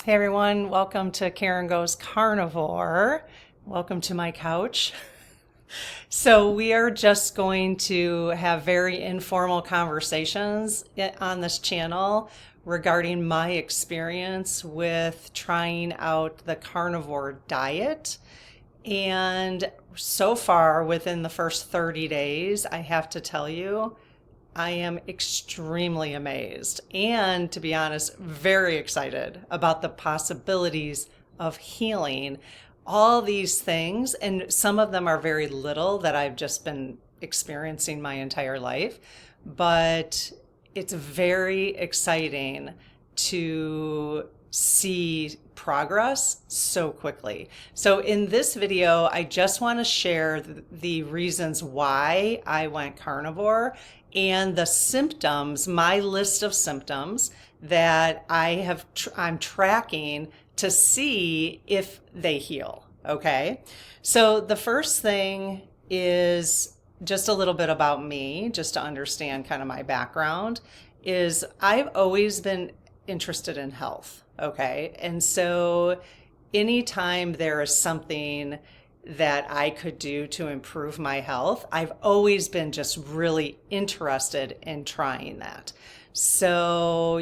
Hey everyone, welcome to Karen Goes Carnivore. Welcome to my couch. So, we are just going to have very informal conversations on this channel regarding my experience with trying out the carnivore diet. And so far, within the first 30 days, I have to tell you, I am extremely amazed and, to be honest, very excited about the possibilities of healing all these things. And some of them are very little that I've just been experiencing my entire life. But it's very exciting to see progress so quickly. So in this video, I just want to share the reasons why I went carnivore and the symptoms, my list of symptoms that I'm tracking to see if they heal. Okay. So the first thing is just a little bit about me, just to understand kind of my background, is I've always been interested in health. Okay. And so anytime there is something that I could do to improve my health, I've always been just really interested in trying that. So,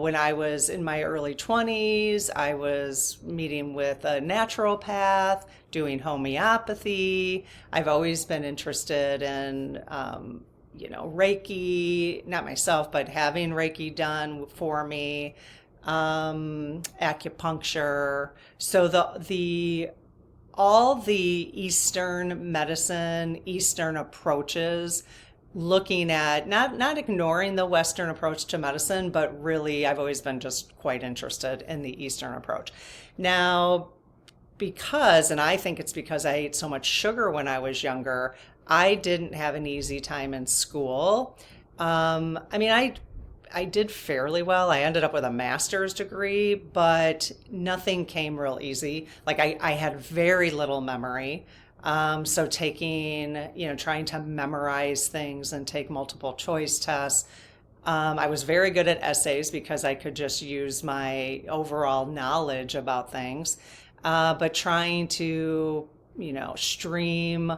when I was in my early 20s, I was meeting with a naturopath, doing homeopathy. I've always been interested in, Reiki, not myself, but having Reiki done for me, acupuncture. So all the Eastern medicine, Eastern approaches, looking at not ignoring the Western approach to medicine, but really I've always been just quite interested in the Eastern approach. Now, and I think it's because I ate so much sugar when I was younger, I didn't have an easy time in school. I did fairly well. I ended up with a master's degree, but nothing came real easy. Like I had very little memory. So trying to memorize things and take multiple choice tests. I was very good at essays because I could just use my overall knowledge about things. But trying to, stream,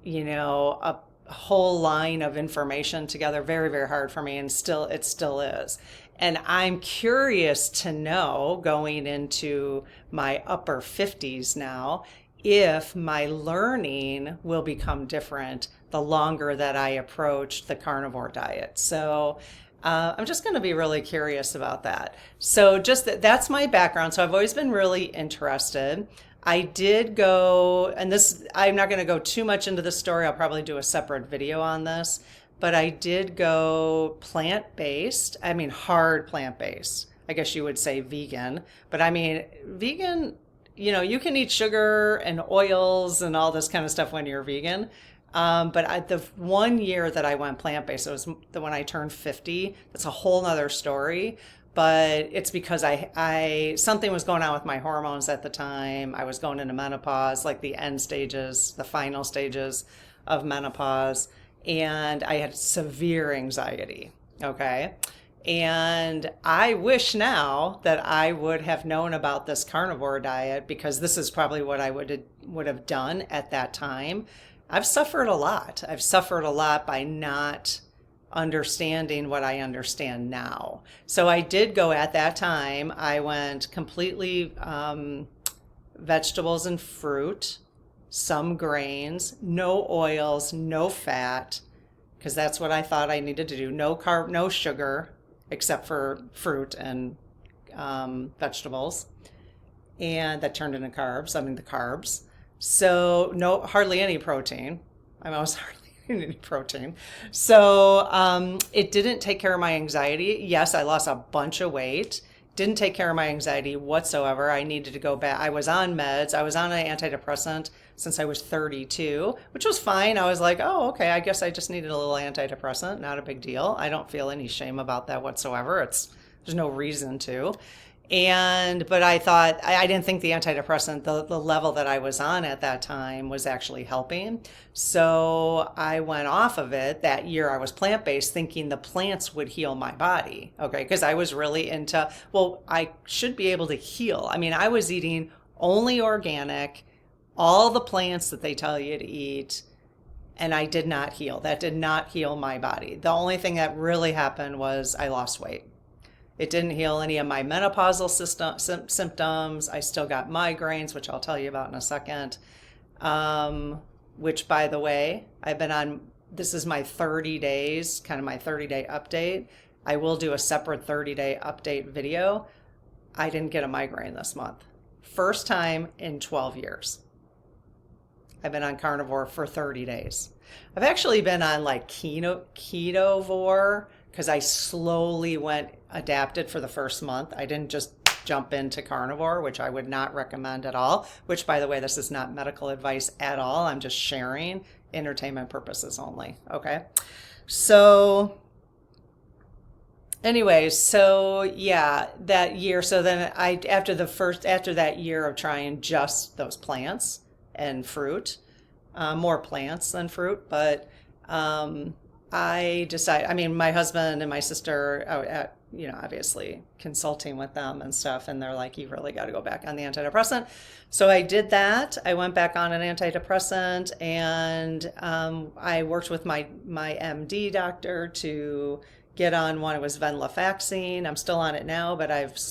a whole line of information together, very, very hard for me, and it still is. And I'm curious to know, going into my upper 50s now, if my learning will become different the longer that I approach the carnivore diet. So I'm just going to be really curious about that. So that's my background. So I've always been really interested. I did go, and I'm not going to go too much into the story. I'll probably do a separate video on this, but I did go plant-based. Hard plant-based. I guess you would say vegan, but vegan, you can eat sugar and oils and all this kind of stuff when you're vegan. But the 1 year that I went plant-based, it was when I turned 50. That's a whole nother story. But it's because I something was going on with my hormones at the time. I was going into menopause, like the end stages, the final stages of menopause, and I had severe anxiety. Okay. And I wish now that I would have known about this carnivore diet, because this is probably what I would have done at that time. I've suffered a lot. I've suffered a lot by not understanding what I understand now. So I did go at that time. I went completely vegetables and fruit, some grains, no oils, no fat, because that's what I thought I needed to do. No carb, no sugar, except for fruit and vegetables, and that turned into carbs. The carbs. So hardly any protein. I was hardly any protein. So it didn't take care of my anxiety. Yes, I lost a bunch of weight. Didn't take care of my anxiety whatsoever. I needed to go back. I was on meds. I was on an antidepressant since I was 32, which was fine. I was like, oh, okay, I guess I just needed a little antidepressant. Not a big deal. I don't feel any shame about that whatsoever. There's no reason to. But I thought, I didn't think the antidepressant, the level that I was on at that time was actually helping. So I went off of it that year. I was plant-based thinking the plants would heal my body. Okay. Because I was really into, well, I should be able to heal. I mean, I was eating only organic, all the plants that they tell you to eat, and I did not heal. That did not heal my body. The only thing that really happened was I lost weight. It didn't heal any of my menopausal symptoms. I still got migraines, which I'll tell you about in a second. Which, by the way, I've been on, this is my 30 days, kind of my 30-day update. I will do a separate 30-day update video. I didn't get a migraine this month. First time in 12 years. I've been on carnivore for 30 days. I've actually been on like ketovore because I slowly adapted for the first month. I didn't just jump into carnivore, which I would not recommend at all, which, by the way, this is not medical advice at all. I'm just sharing, entertainment purposes only. Okay. So anyways, so yeah, that year. So then after that year of trying just those plants and fruit, more plants than fruit, but I decided, I mean, my husband and my sister, obviously consulting with them and stuff, and they're like, you really got to go back on the antidepressant. So I did that. I went back on an antidepressant, and I worked with my MD doctor to get on one. It was venlafaxine. I'm still on it now, but I'm just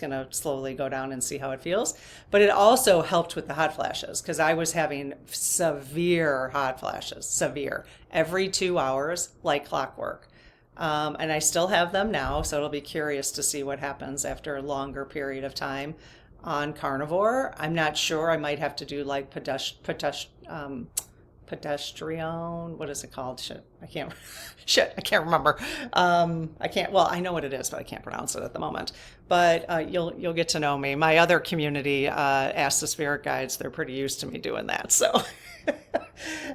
going to slowly go down and see how it feels. But it also helped with the hot flashes because I was having severe hot flashes, severe, every 2 hours, like clockwork. And I still have them now, so it'll be curious to see what happens after a longer period of time on carnivore. I'm not sure. I might have to do like pedestrian, what is it called? I can't remember. I know what it is, but I can't pronounce it at the moment. But you'll get to know me. My other community, Ask the Spirit Guides, they're pretty used to me doing that. So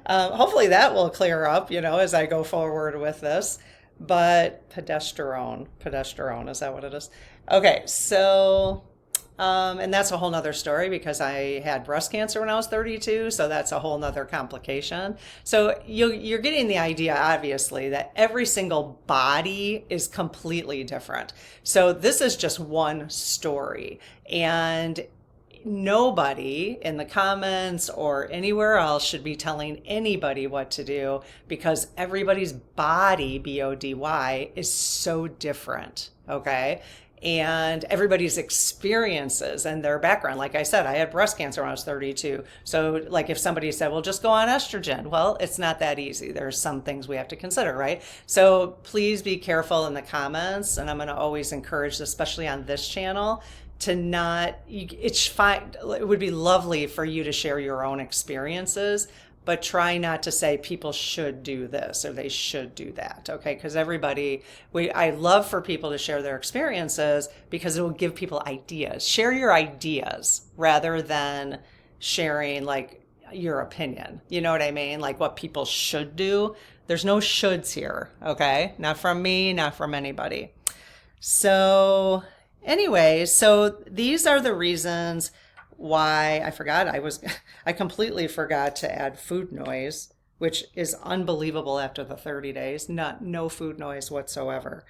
hopefully that will clear up, as I go forward with this. But pedestrian, is that what it is? Okay, so and that's a whole nother story because I had breast cancer when I was 32, so that's a whole nother complication. So you're getting the idea, obviously, that every single body is completely different. So this is just one story, and nobody in the comments or anywhere else should be telling anybody what to do because everybody's body, BODY, is so different, okay? And everybody's experiences and their background. Like I said, I had breast cancer when I was 32. So like if somebody said, well, just go on estrogen. Well, it's not that easy. There's some things we have to consider, right? So please be careful in the comments. And I'm going to always encourage, especially on this channel, to not, it's fine. It would be lovely for you to share your own experiences, but try not to say people should do this or they should do that, okay? Because I love for people to share their experiences because it will give people ideas. Share your ideas rather than sharing like your opinion. You know what I mean? Like what people should do. There's no shoulds here, okay? Not from me, not from anybody. So anyways, so these are the reasons why I completely forgot to add food noise, which is unbelievable after the 30 days, no food noise whatsoever.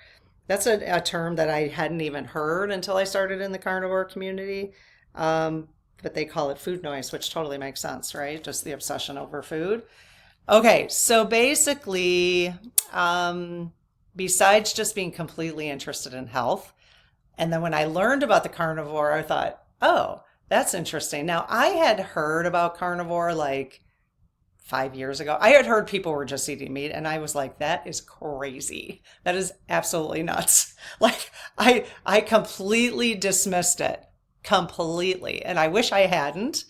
That's a term that I hadn't even heard until I started in the carnivore community. But they call it food noise, which totally makes sense, right? Just the obsession over food. Okay, so basically, besides just being completely interested in health, and then when I learned about the carnivore, I thought, oh, that's interesting. Now, I had heard about carnivore like 5 years ago. I had heard people were just eating meat, and I was like, that is crazy. That is absolutely nuts. Like, I completely dismissed it. Completely. And I wish I hadn't.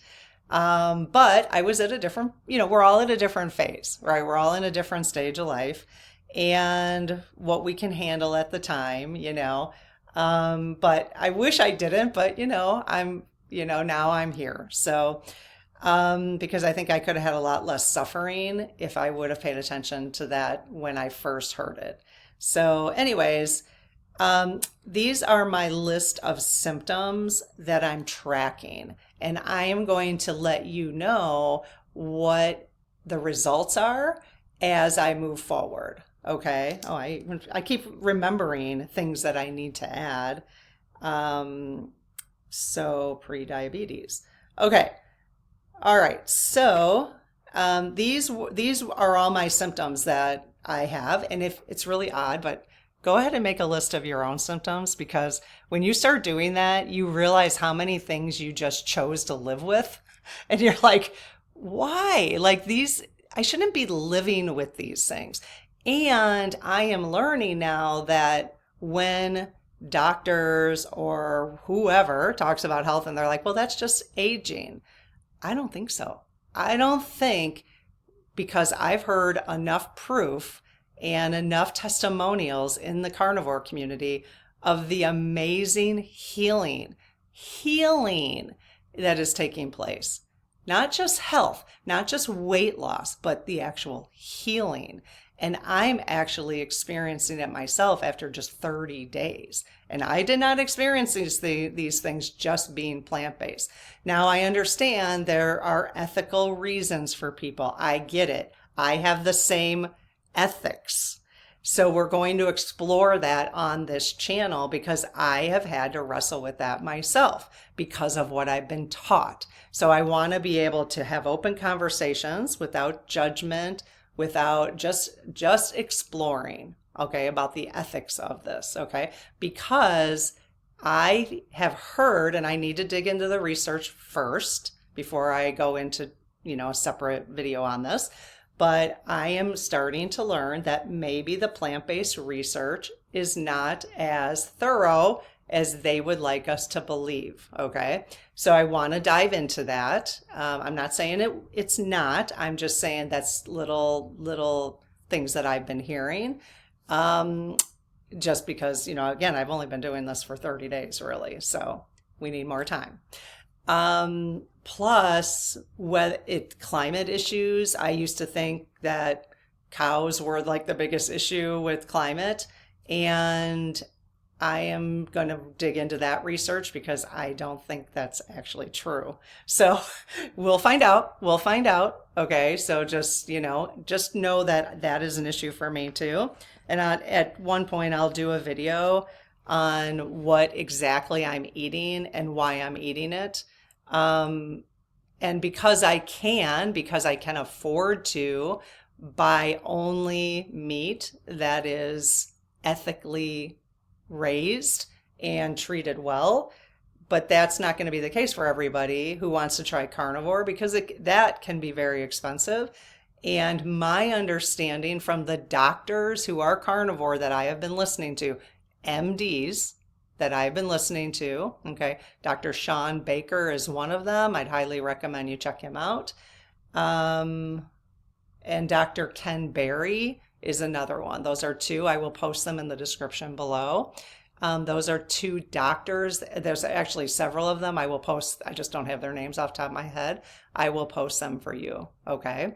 But I was at a different, we're all at a different phase, right? We're all in a different stage of life and what we can handle at the time, But I wish I didn't, but now I'm here. So, because I think I could have had a lot less suffering if I would have paid attention to that when I first heard it. So anyways, These are my list of symptoms that I'm tracking, and I am going to let you know what the results are as I move forward. Okay. Oh, I keep remembering things that I need to add. So pre-diabetes. Okay. All right. So these are all my symptoms that I have, and if it's really odd, but go ahead and make a list of your own symptoms, because when you start doing that, you realize how many things you just chose to live with, and you're like, why? Like these, I shouldn't be living with these things. And I am learning now that when doctors or whoever talks about health and they're like, well, that's just aging. I don't think so. I don't think, because I've heard enough proof and enough testimonials in the carnivore community of the amazing healing that is taking place. Not just health, not just weight loss, but the actual healing. And I'm actually experiencing it myself after just 30 days. And I did not experience these things just being plant-based. Now I understand there are ethical reasons for people. I get it. I have the same ethics. So we're going to explore that on this channel, because I have had to wrestle with that myself because of what I've been taught. So I want to be able to have open conversations without judgment, without just exploring, okay, about the ethics of this, okay? Because I have heard, and I need to dig into the research first before I go into, a separate video on this. But I am starting to learn that maybe the plant-based research is not as thorough as they would like us to believe, okay? So I want to dive into that. I'm not saying it's not. I'm just saying that's little things that I've been hearing. Just because, again, I've only been doing this for 30 days, really. So we need more time. Plus, climate issues. I used to think that cows were like the biggest issue with climate, and I am going to dig into that research because I don't think that's actually true. So we'll find out. Okay. So just know that that is an issue for me too. And at one point I'll do a video on what exactly I'm eating and why I'm eating it. And because I can afford to buy only meat that is ethically raised and treated well, but that's not going to be the case for everybody who wants to try carnivore, because that can be very expensive. And my understanding from the doctors who are carnivore that I have been listening to, MDs that I've been listening to, okay, Dr. Sean Baker is one of them. I'd highly recommend you check him out. And Dr. Ken Berry is another one. Those are two. I will post them in the description below. Those are two doctors. There's actually several of them. I will post, I just don't have their names off the top of my head. I will post them for you. Okay.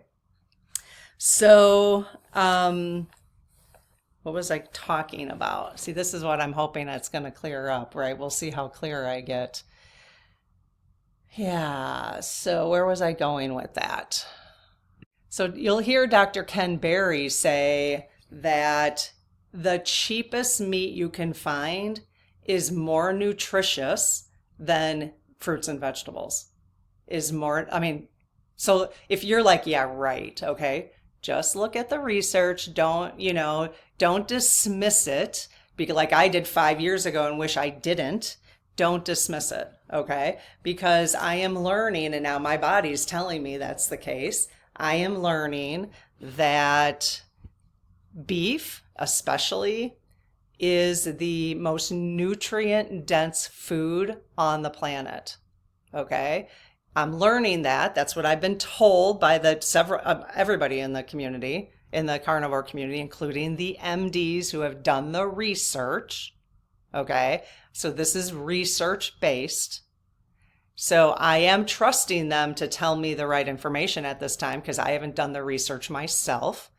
So, what was I talking about? See, this is what I'm hoping it's going to clear up, right? We'll see how clear I get. Yeah. So where was I going with that? So you'll hear Dr. Ken Berry say that the cheapest meat you can find is more nutritious than fruits and vegetables. So if you're like, yeah, right, okay, just look at the research. Don't dismiss it, because like I did 5 years ago and wish I didn't. Don't dismiss it, okay? Because I am learning, and now my body's telling me that's the case. I am learning that beef, especially, is the most nutrient dense food on the planet. Okay. I'm learning that. That's what I've been told by everybody in the community, in the carnivore community, including the MDs who have done the research. Okay. So this is research based. So I am trusting them to tell me the right information at this time, because I haven't done the research myself.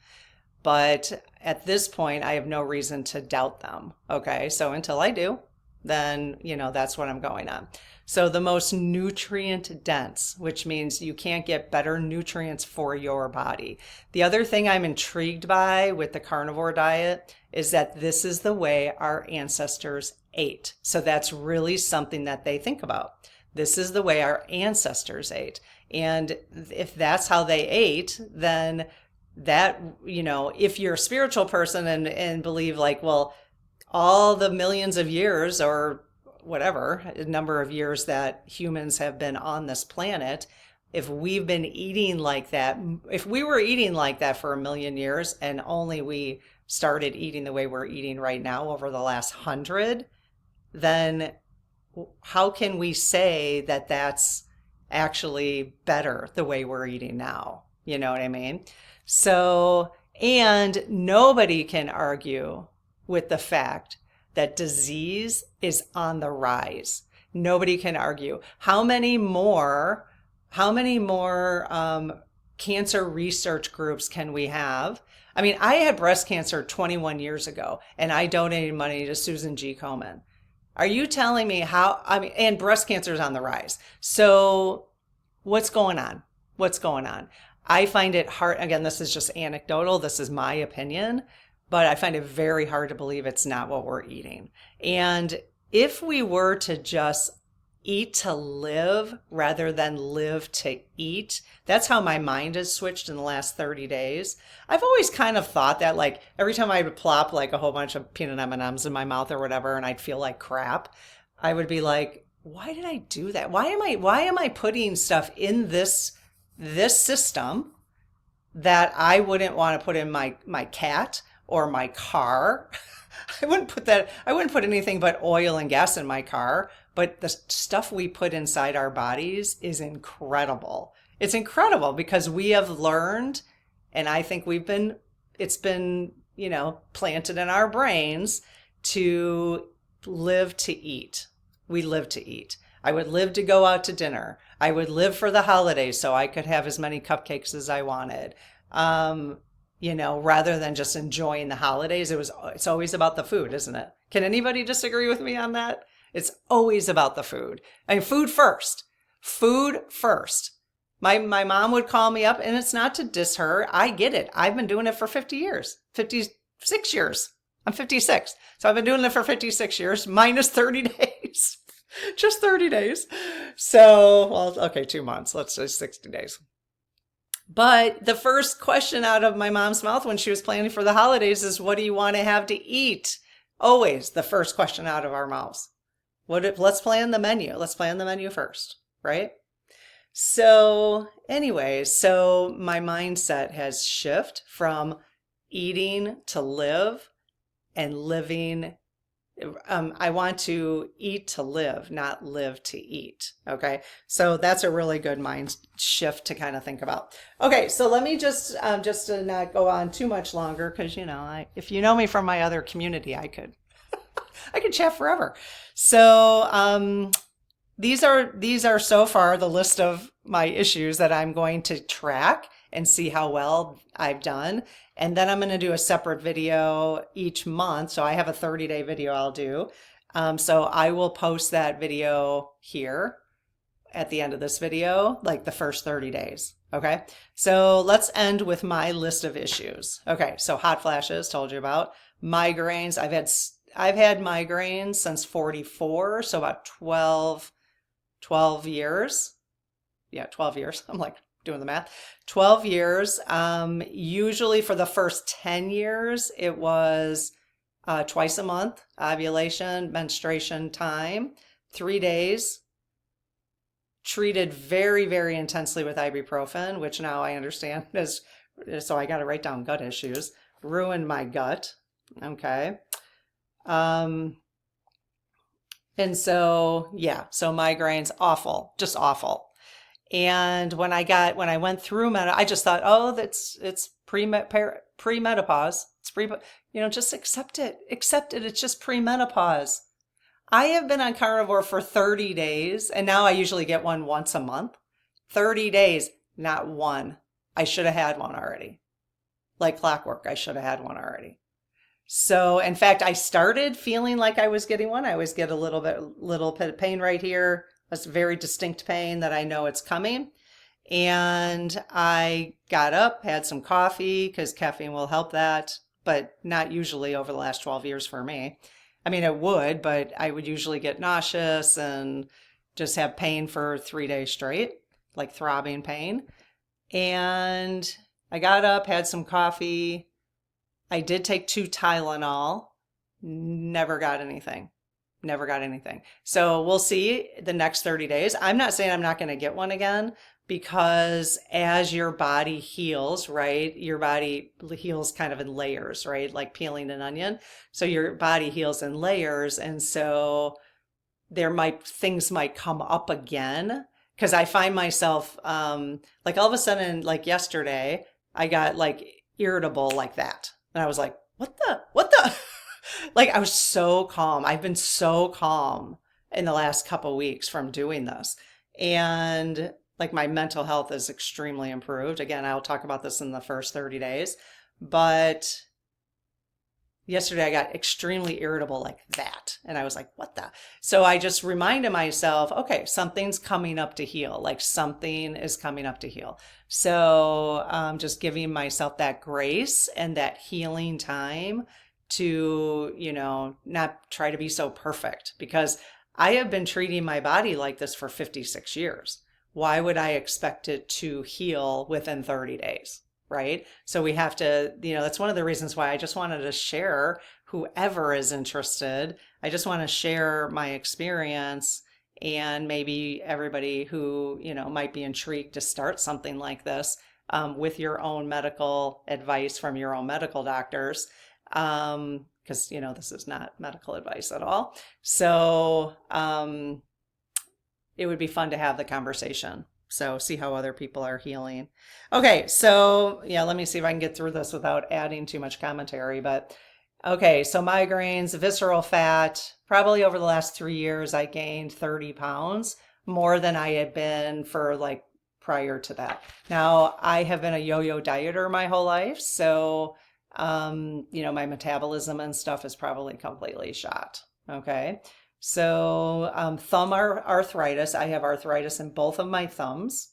But at this point, I have no reason to doubt them. Okay. So until I do, then, that's what I'm going on. So the most nutrient dense, which means you can't get better nutrients for your body. The other thing I'm intrigued by with the carnivore diet is that this is the way our ancestors ate. So that's really something that they think about. This is the way our ancestors ate. And if that's how they ate, then that, if you're a spiritual person and believe like, well, all the millions of years or whatever number of years that humans have been on this planet, if we've been eating like that, if we were eating like that for a million years and only we started eating the way we're eating right now over the last 100, then how can we say that that's actually better the way we're eating now? You know what I mean? So, and nobody can argue with the fact that disease is on the rise. Nobody can argue. How many more cancer research groups can we have? I mean, I had breast cancer 21 years ago, and I donated money to Susan G. Komen. Are you telling me and breast cancer is on the rise. So what's going on? What's going on? I find it hard. Again, this is just anecdotal. This is my opinion, but I find it very hard to believe it's not what we're eating. And if we were to just eat to live rather than live to eat, that's how my mind has switched in the last 30 days. I've always kind of thought that, like, every time I would plop like a whole bunch of peanut M&Ms in my mouth or whatever, and I'd feel like crap, I would be like, why did I do that? Why am I putting stuff in this system that I wouldn't want to put in my cat or my car? I wouldn't put anything but oil and gas in my car, but the stuff we put inside our bodies is incredible. It's incredible because we have learned, and I think it's been, planted in our brains to live to eat. We live to eat. I would live to go out to dinner. I would live for the holidays so I could have as many cupcakes as I wanted. Rather than just enjoying the holidays, it's always about the food, isn't it? Can anybody disagree with me on that? It's always about the food. I mean, food first. Food first. My mom would call me up, and it's not to diss her. I get it. I've been doing it for 50 years, 56 years. I'm 56. So I've been doing it for 56 years, minus 30 days. Just 30 days. So, well, okay, 2 months. Let's say 60 days. But the first question out of my mom's mouth when she was planning for the holidays is, what do you want to have to eat? Always the first question out of our mouths. Let's plan the menu. Let's plan the menu first, right? So anyways, so my mindset has shifted from eating to live and living. I want to eat to live, not live to eat. Okay. So that's a really good mind shift to kind of think about. Okay. So let me just to not go on too much longer, because, if you know me from my other community, I could chat forever. So, these are so far the list of my issues that I'm going to track and see how well I've done. And then I'm going to do a separate video each month. So I have a 30-day video I'll do. So I will post that video here at the end of this video, like the first 30 days. Okay. So let's end with my list of issues. Okay. So hot flashes, told you about. Migraines. I've had migraines since 44. So about 12 years. Yeah, 12 years. I'm like doing the math. 12 years. Usually for the first 10 years, it was twice a month, ovulation, menstruation time, 3 days, treated very, very intensely with ibuprofen, which now I understand so I got to write down gut issues, ruined my gut. Okay. And so, yeah, so migraines, awful, just awful. And when I went through I just thought, oh, it's pre-menopause. Just accept it. It's just pre-menopause. I have been on carnivore for 30 days, and now I usually get one once a month. 30 days, not one. I should have had one already. like clockwork. I should have had one already. So, in fact, I started feeling like I was getting one. I always get a little bit of pain right here. It's a very distinct pain that I know it's coming. And I got up, had some coffee because caffeine will help that, but not usually over the last 12 years for me. I mean, it would, but I would usually get nauseous and just have pain for 3 days straight, like throbbing pain. And I got up, had some coffee. I did take 2 Tylenol, never got anything. Never got anything. So we'll see the next 30 days. I'm not saying I'm not going to get one again because as your body heals, right? Your body heals kind of in layers, right? Like peeling an onion. So your body heals in layers. And so things might come up again because I find myself, like all of a sudden, like yesterday, I got like irritable like that. And I was like, what the? Like I was so calm. I've been so calm in the last couple weeks from doing this. And like my mental health is extremely improved. Again, I'll talk about this in the first 30 days. But yesterday I got extremely irritable like that. And I was like, what the? So I just reminded myself, okay, something's coming up to heal. Like something is coming up to heal. So just giving myself that grace and that healing time to, not try to be so perfect because I have been treating my body like this for 56 years. Why would I expect it to heal within 30 days? Right? So we have to, that's one of the reasons why I just wanted to share, whoever is interested, I just want to share my experience and maybe everybody who, might be intrigued to start something like this with your own medical advice from your own medical doctors. Because, this is not medical advice at all. So it would be fun to have the conversation. So see how other people are healing. Okay, so yeah, let me see if I can get through this without adding too much commentary. But okay, so migraines, visceral fat, probably over the last 3 years, I gained 30 pounds, more than I had been for like prior to that. Now, I have been a yo-yo dieter my whole life. So, my metabolism and stuff is probably completely shot. Okay. So thumb arthritis. I have arthritis in both of my thumbs.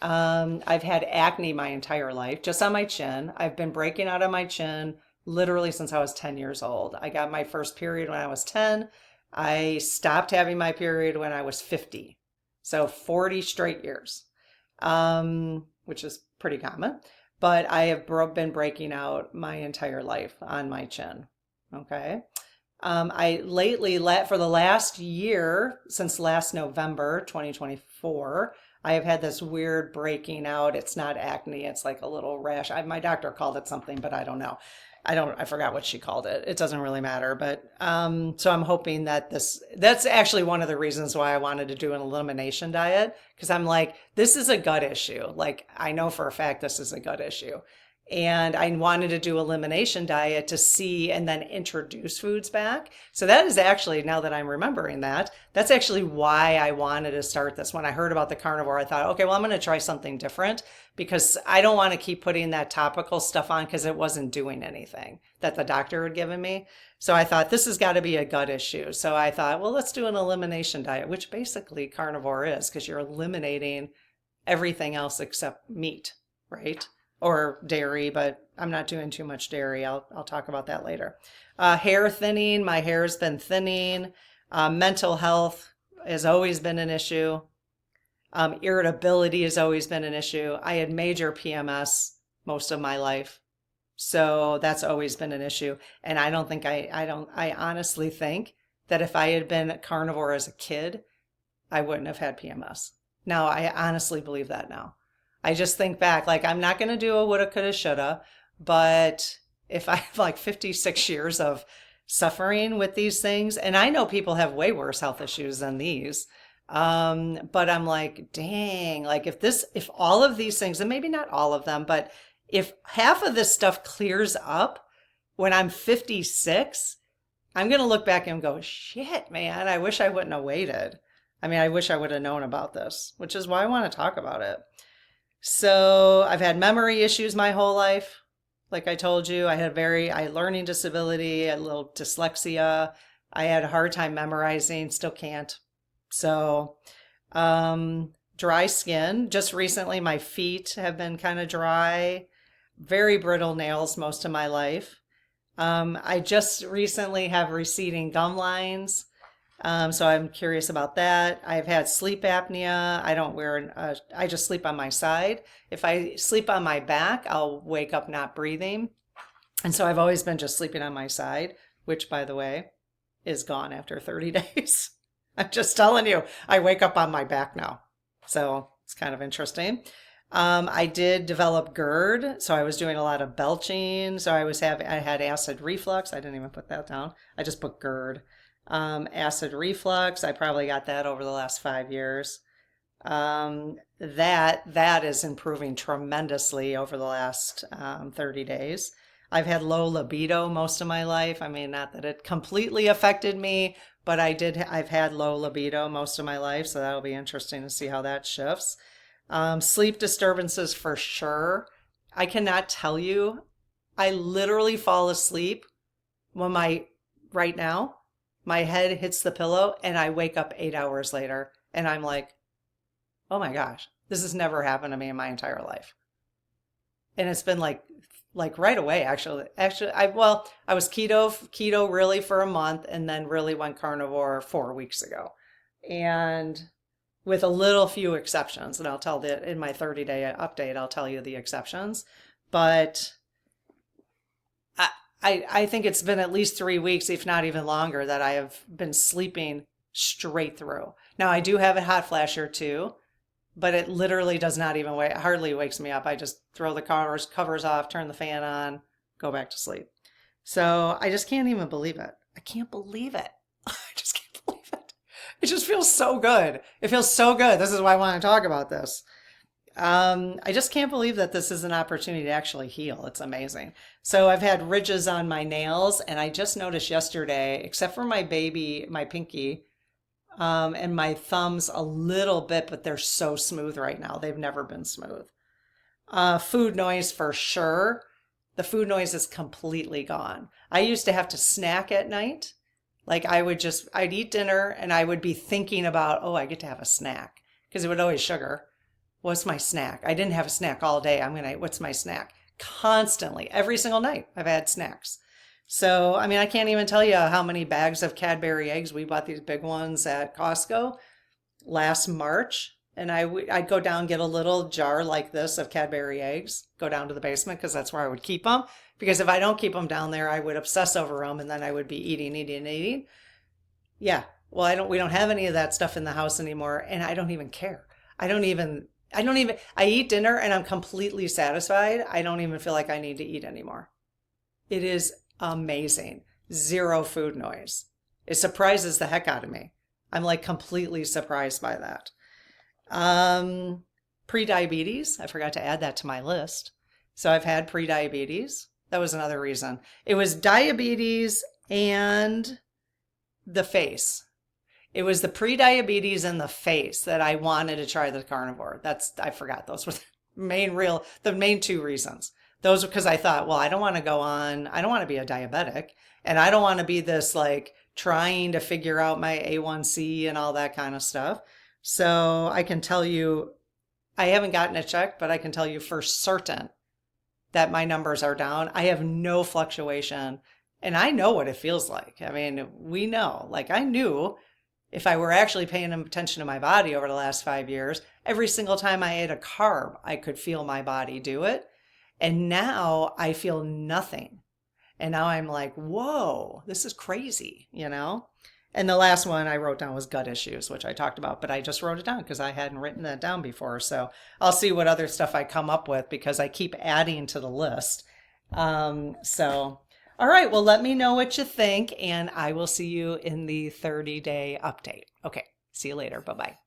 I've had acne my entire life, just on my chin. I've been breaking out of my chin literally since I was 10 years old. I got my first period when I was 10. I stopped having my period when I was 50. So 40 straight years, which is pretty common. But I have been breaking out my entire life on my chin. Okay. I lately, for the last year, since last November 2024, I have had this weird breaking out. It's not acne. It's like a little rash. My doctor called it something, but I don't know. I forgot what she called it. It doesn't really matter. But so I'm hoping that that's actually one of the reasons why I wanted to do an elimination diet, because I'm like, this is a gut issue. Like, I know for a fact this is a gut issue. And I wanted to do elimination diet to see and then introduce foods back. So that is actually, now that I'm remembering that, that's actually why I wanted to start this. When I heard about the carnivore, I thought, okay, well, I'm going to try something different because I don't want to keep putting that topical stuff on because it wasn't doing anything that the doctor had given me. So I thought this has got to be a gut issue. So I thought, well, let's do an elimination diet, which basically carnivore is, because you're eliminating everything else except meat, right? Or dairy, but I'm not doing too much dairy. I'll talk about that later. Hair thinning. My hair has been thinning. Mental health has always been an issue. Irritability has always been an issue. I had major PMS most of my life. So that's always been an issue. And I don't think I honestly think that if I had been a carnivore as a kid, I wouldn't have had PMS. Now, I honestly believe that now. I just think back, like, I'm not going to do a woulda, coulda, shoulda, but if I have like 56 years of suffering with these things, and I know people have way worse health issues than these, but I'm like, dang, like if all of these things, and maybe not all of them, but if half of this stuff clears up when I'm 56, I'm going to look back and go, shit, man, I wish I wouldn't have waited. I mean, I wish I would have known about this, which is why I want to talk about it. So I've had memory issues my whole life. Like I told you, I had I learning disability, a little dyslexia. I had a hard time memorizing, still can't. So, dry skin. Just recently, my feet have been kind of dry, very brittle nails most of my life. I just recently have receding gum lines. So I'm curious about that. I've had sleep apnea. I don't wear I just sleep on my side. If I sleep on my back, I'll wake up not breathing. And so I've always been just sleeping on my side, which by the way, is gone after 30 days. I'm just telling you, I wake up on my back now. So it's kind of interesting. I did develop GERD, so I was doing a lot of belching. So I had acid reflux. I didn't even put that down. I just put GERD. Acid reflux, I probably got that over the last 5 years. That is improving tremendously over the last 30 days. I've had low libido most of my life. I mean, not that it completely affected me, but I've had low libido most of my life, so that'll be interesting to see how that shifts. Sleep disturbances for sure. I cannot tell you. I literally fall asleep when right now, my head hits the pillow and I wake up 8 hours later and I'm like, oh my gosh, this has never happened to me in my entire life. And it's been like right away, actually. I was keto really for a month and then really went carnivore 4 weeks ago. And with a little few exceptions, and in my 30-day update, I'll tell you the exceptions. But I think it's been at least 3 weeks, if not even longer, that I have been sleeping straight through. Now, I do have a hot flasher too, but it literally does not even hardly wakes me up. I just throw the covers off, turn the fan on, go back to sleep. So I just can't even believe it. I can't believe it. I just can't believe it. It just feels so good. It feels so good. This is why I want to talk about this. I just can't believe that this is an opportunity to actually heal. It's amazing. So I've had ridges on my nails, and I just noticed yesterday, except for my pinky, and my thumbs a little bit, but they're so smooth right now. They've never been smooth. Food noise for sure. The food noise is completely gone. I used to have to snack at night. Like I'd eat dinner and I would be thinking about, oh, I get to have a snack because it would always sugar. What's my snack? I didn't have a snack all day. What's my snack? Constantly, every single night, I've had snacks. So, I mean, I can't even tell you how many bags of Cadbury eggs. We bought these big ones at Costco last March. And I'd go down, get a little jar like this of Cadbury eggs, go down to the basement because that's where I would keep them. Because if I don't keep them down there, I would obsess over them and then I would be eating. Yeah. Well, we don't have any of that stuff in the house anymore. And I don't even care. I eat dinner and I'm completely satisfied. I don't even feel like I need to eat anymore. It is amazing. Zero food noise. It surprises the heck out of me. I'm like completely surprised by that. Pre-diabetes. I forgot to add that to my list. So I've had pre-diabetes. That was another reason. It was diabetes and the face. It was the pre-diabetes and the face that I wanted to try the carnivore. I forgot. Those were the main two reasons. Those because I thought, well, I don't want to be a diabetic. And I don't want to be this like trying to figure out my A1C and all that kind of stuff. So I can tell you, I haven't gotten it checked, but I can tell you for certain that my numbers are down. I have no fluctuation and I know what it feels like. I mean, we know, like I knew if I were actually paying attention to my body over the last 5 years, every single time I ate a carb, I could feel my body do it. And now I feel nothing. And now I'm like, whoa, this is crazy, you know? And the last one I wrote down was gut issues, which I talked about, but I just wrote it down because I hadn't written that down before. So I'll see what other stuff I come up with because I keep adding to the list. All right, well, let me know what you think, and I will see you in the 30-day update. Okay, see you later. Bye-bye.